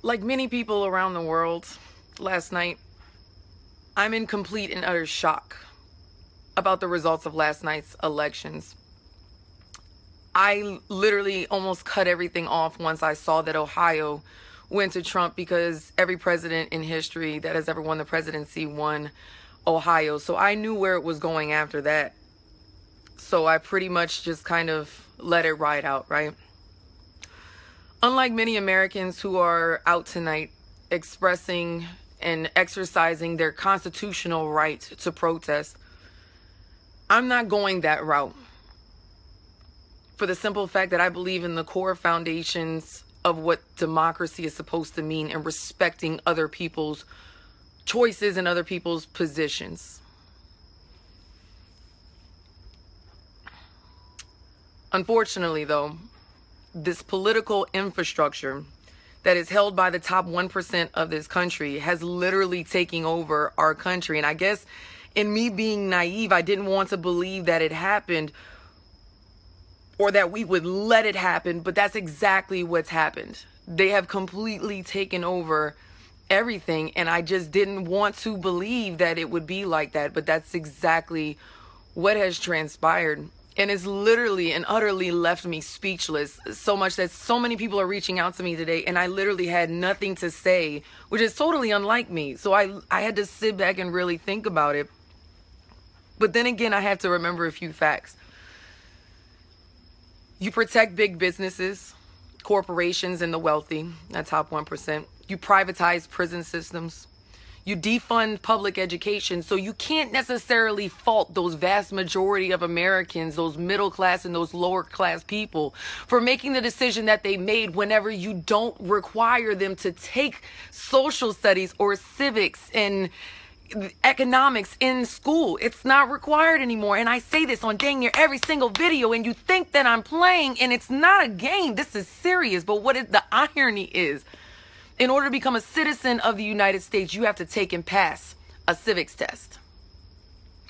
Like many people around the world last night, I'm in complete and utter shock about the results of last night's elections. I literally almost cut everything off once I saw that Ohio went to Trump, because every president in history that has ever won the presidency won Ohio. So I knew where it was going after that. So I pretty much just kind of let it ride out, right? Unlike many Americans who are out tonight expressing and exercising their constitutional right to protest, I'm not going that route, for the simple fact that I believe in the core foundations of what democracy is supposed to mean, and respecting other people's choices and other people's positions. Unfortunately, though, this political infrastructure that is held by the top 1% of this country has literally taken over our country. And I guess in me being naive, I didn't want to believe that it happened, or that we would let it happen, but that's exactly what's happened. They have completely taken over everything, and I just didn't want to believe that it would be like that, but that's exactly what has transpired. And it's literally and utterly left me speechless, so much that so many people are reaching out to me today, and I literally had nothing to say, which is totally unlike me. So I had to sit back and really think about it. But then again, I have to remember a few facts. You protect big businesses, corporations, and the wealthy, that top 1%. You privatize prison systems. You defund public education. So you can't necessarily fault those vast majority of Americans, those middle class and those lower class people, for making the decision that they made whenever you don't require them to take social studies or civics and economics in school. It's not required anymore. And I say this on dang near every single video, and you think that I'm playing, and it's not a game. This is serious. But the irony is, in order to become a citizen of the United States, you have to take and pass a civics test,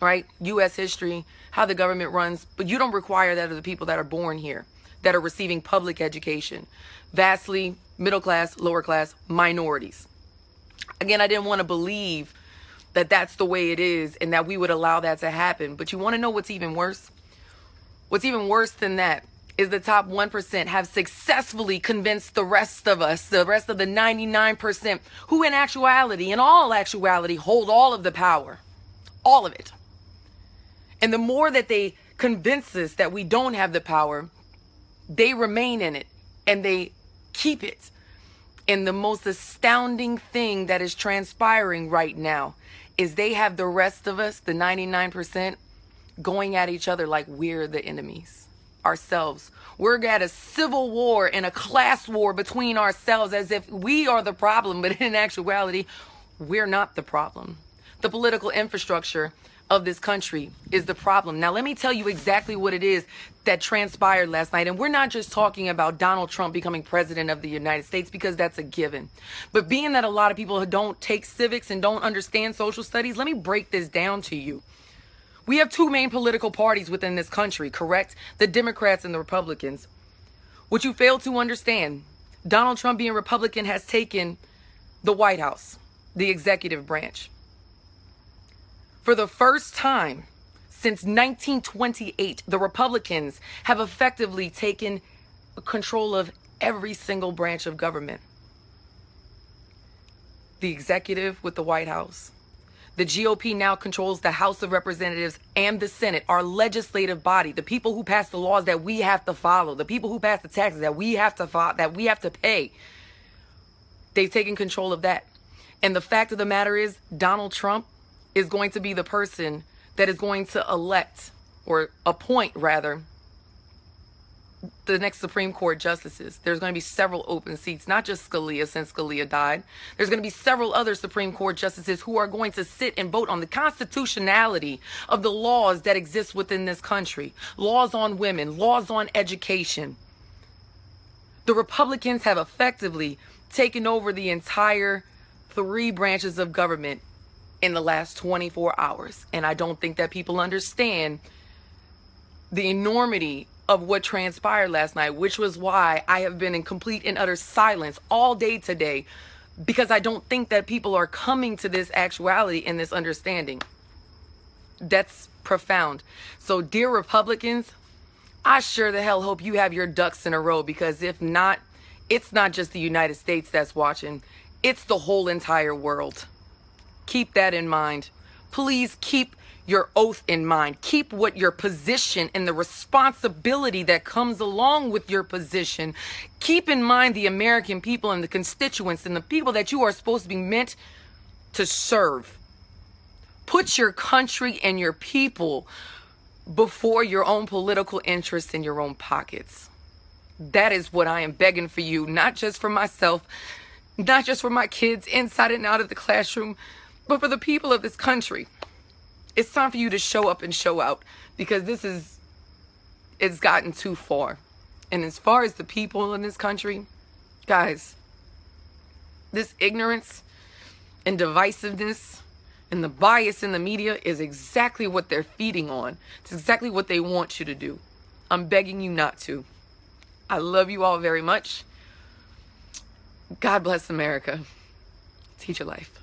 right? U.S. history, how the government runs, but you don't require that of the people that are born here, that are receiving public education. Vastly middle class, lower class, minorities. Again, I didn't want to believe that that's the way it is, and that we would allow that to happen. But you want to know what's even worse? What's even worse than that is the top 1% have successfully convinced the rest of us, the rest of the 99%, who in actuality, in all actuality, hold all of the power. All of it. And the more that they convince us that we don't have the power, they remain in it, and they keep it. And the most astounding thing that is transpiring right now is they have the rest of us, the 99%, going at each other like we're the enemies ourselves. We're at a civil war and a class war between ourselves, as if we are the problem, but in actuality, we're not the problem. The political infrastructure of this country is the problem. Now, let me tell you exactly what it is that transpired last night. And we're not just talking about Donald Trump becoming president of the United States, because that's a given. But being that a lot of people don't take civics and don't understand social studies, let me break this down to you. We have two main political parties within this country, correct? The Democrats and the Republicans. What you fail to understand, Donald Trump being Republican has taken the White House, the executive branch. For the first time since 1928, the Republicans have effectively taken control of every single branch of government. The executive with the White House. The GOP now controls the House of Representatives and the Senate, our legislative body, the people who pass the laws that we have to follow, the people who pass the taxes that we have to follow, that we have to pay. They've taken control of that. And the fact of the matter is, Donald Trump is going to be the person that is going to elect, or appoint rather, the next Supreme Court justices. There's going to be several open seats, not just Scalia, since Scalia died. There's going to be several other Supreme Court justices who are going to sit and vote on the constitutionality of the laws that exist within this country. Laws on women, laws on education. The Republicans have effectively taken over the entire three branches of government in the last 24 hours. And I don't think that people understand the enormity of what transpired last night, which was why I have been in complete and utter silence all day today, because I don't think that people are coming to this actuality and this understanding. That's profound. So, dear Republicans, I sure the hell hope you have your ducks in a row, because if not, it's not just the United States that's watching. It's the whole entire world. Keep that in mind. Please keep your oath in mind. Keep what your position and the responsibility that comes along with your position. Keep in mind the American people and the constituents and the people that you are supposed to be meant to serve. Put your country and your people before your own political interests in your own pockets. That is what I am begging for you, not just for myself, not just for my kids inside and out of the classroom, but for the people of this country. It's time for you to show up and show out, because it's gotten too far. And as far as the people in this country, guys, this ignorance and divisiveness and the bias in the media is exactly what they're feeding on. It's exactly what they want you to do. I'm begging you not to. I love you all very much. God bless America. Teach your life.